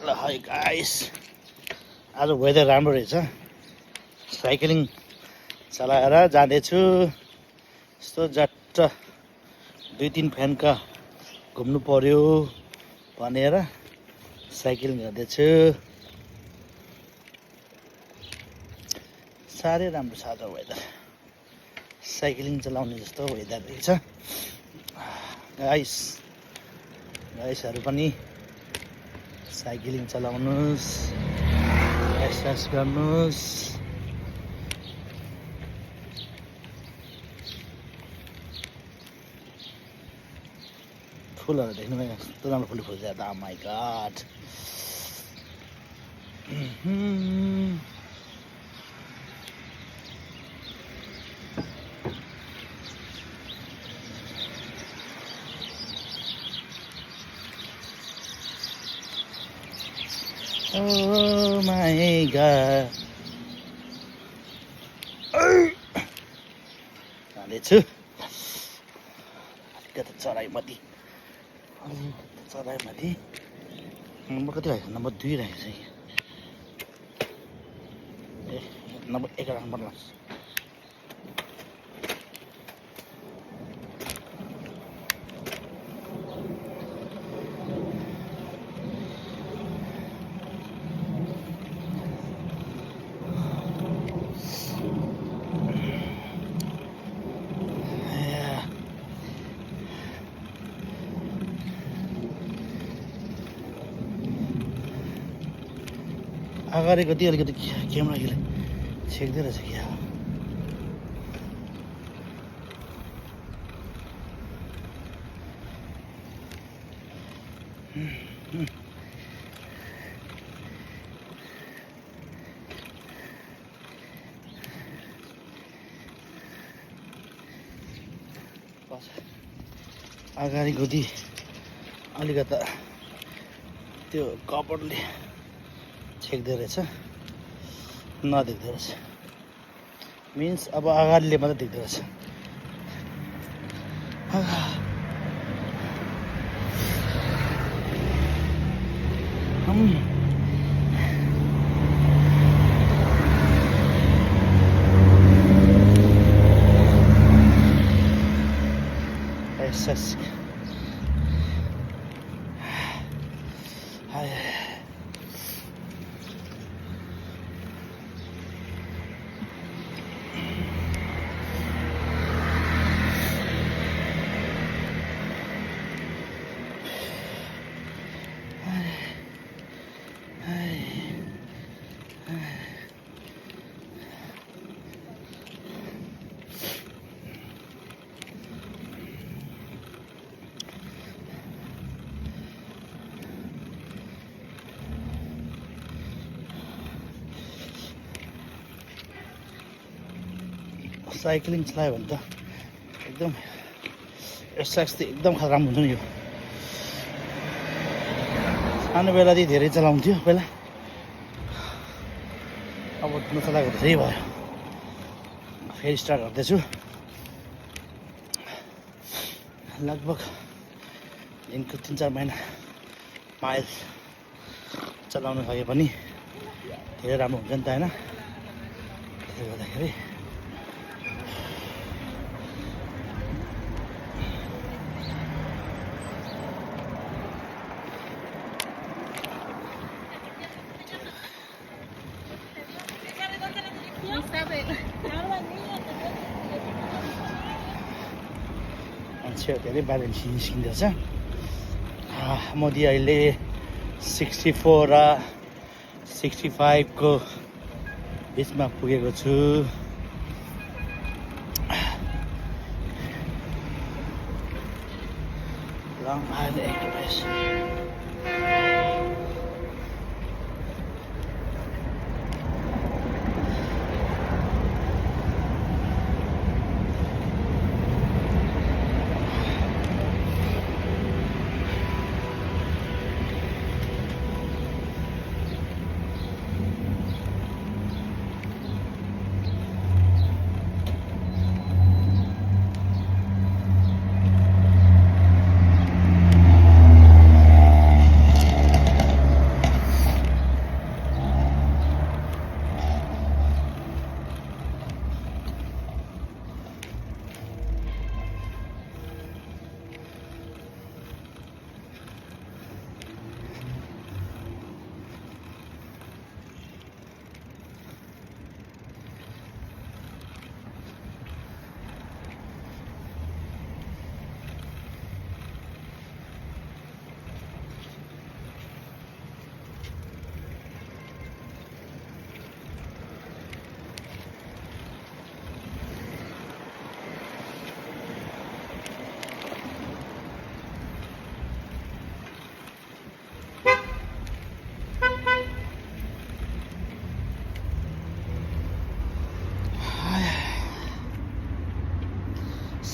ल है गाइस, आज वेदर राम्रो रहेछ। साइक्लिङ चलाएर जाँदैछु। यस्तो जट्ट 2-3 फ्यानका घुम्नु पर्यो भनेर साइक्लिङ गर्दैछु। साह्रै राम्रो छ आज वेदर। साइक्लिङ चलाउने जस्तो वेदर रहेछ। गाइसहरू पनि साइक्लिङ चलाउनुहोस्, एक्सर्साइज गर्नुहोस्। फुलहरू देख्नुमा कस्तो राम्रो फुल फुल्छ त। Oh my God. Oh my God. जाँदैछु अलिकति चराइमाथि। नम्बर कति राखेको? नम्बर 2 राखेको छ। ए नम्बर 1 राख्नु पर्ला। अगाडिको त्यो अलिकति क्यामेराले छेक्दै रहेछ क्या। अगाडिको ती अलिकता त्यो कपडले छेक्दै रहेछ, नदेख्दो रहेछ। मिन्स अब अगाडिले मात्रै देख्दो रहेछ। साइक्लिङ चलायो भने त एकदम एक्सर्साइज त एकदम राम्रो हुन्छ नि। यो सानो बेलादेखि धेरै चलाउँथ्यो पहिला, अब नचलाएको त त्यही भयो। फेरि स्टार्ट गर्दैछु। लगभग दिनको 3-4 महिना माइल चलाउनु सके पनि धेरै राम्रो हुन्छ नि त होइन। त्यसले गर्दाखेरि मान्छेहरू धेरै बाहिर निस्किँदैछ। म अहिले 64 र 65 को बिचमा पुगेको छु। Long highway express.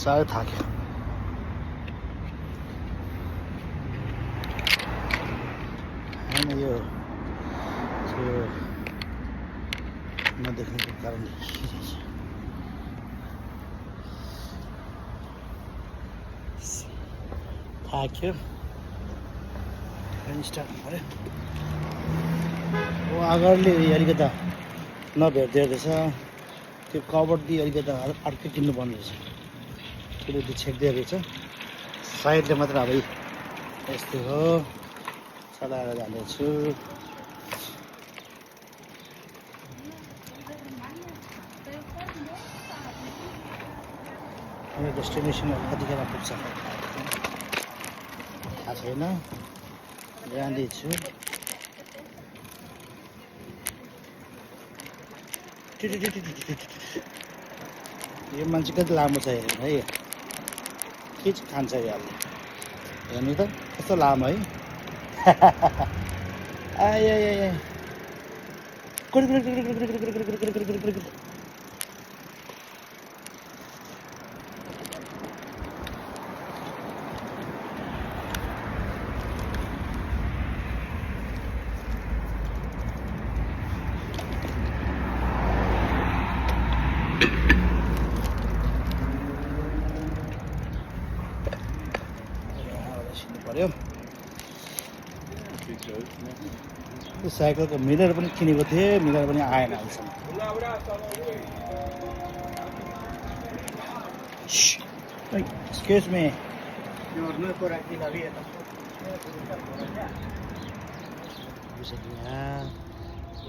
साह्रै थाक्यो होइन यो नदेख्नुको कारणले थाक्यो स्टार्ट पऱ्यो अगाडिले अलिकता नभेट्दो रहेछ त्यो कभर दिए अलिकता अर्कै किन्नुपर्ने रहेछ त्यसले त्यो छेक्दै रहेछ साइडले मात्र अब यस्तो हो चलाएर जाँदैछु मेरो डेस्टिनेसन कतिखेर पुग्छ थाहा छैन जाँदैछु यो मान्छे कति लामो छ हेर्नु है के चाहिँ खान्छ यसले हेर्नु त कस्तो लामो है आए पर्यो त्यो साइकलको मिरर पनि किनेको थिएँ मिरर पनि आएन अहिलेसम्म एक्सक्युज मी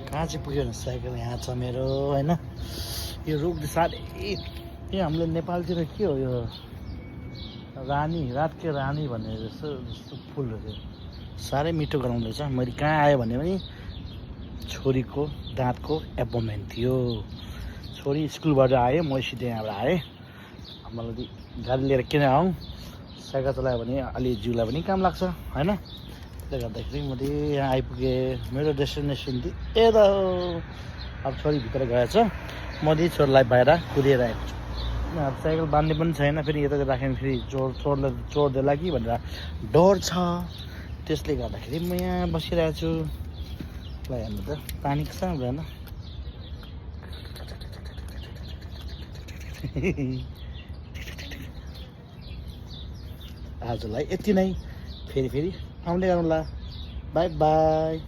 कहाँ चाहिँ पुग्यो भने साइकल यहाँ छ मेरो होइन यो रुख साह्रै यो हाम्रो नेपालतिर के हो यो रानी रात के रानी भन्ने जस्तो फुलहरू साह्रै मिठो गराउँदैछ मैले कहाँ आयो भने पनि छोरीको दाँतको एपोइन्टमेन्ट थियो छोरी स्कुलबाट आयो म सिधै यहाँबाट आएँ मलाई गाडी लिएर किन आउँ साइकल चलायो भने अलि जिउलाई पनि काम लाग्छ होइन त्यसले गर्दाखेरि मैले यहाँ आइपुगेँ मेरो डेस्टिनेसन यता अब छोरी भित्र गएछ मैले छोरीलाई बाहिर कुदेर आएको छु अब साइकल बाँध्ने पनि छैन फेरि यता राख्यो भने फेरि चोर देला कि भनेर डर छ त्यसले गर्दाखेरि म यहाँ बसिरहेको छु ल हेर्नु त पानी कस्तो हुँदैन आजलाई यति नै फेरि आउँदै गरौँला बाई बाई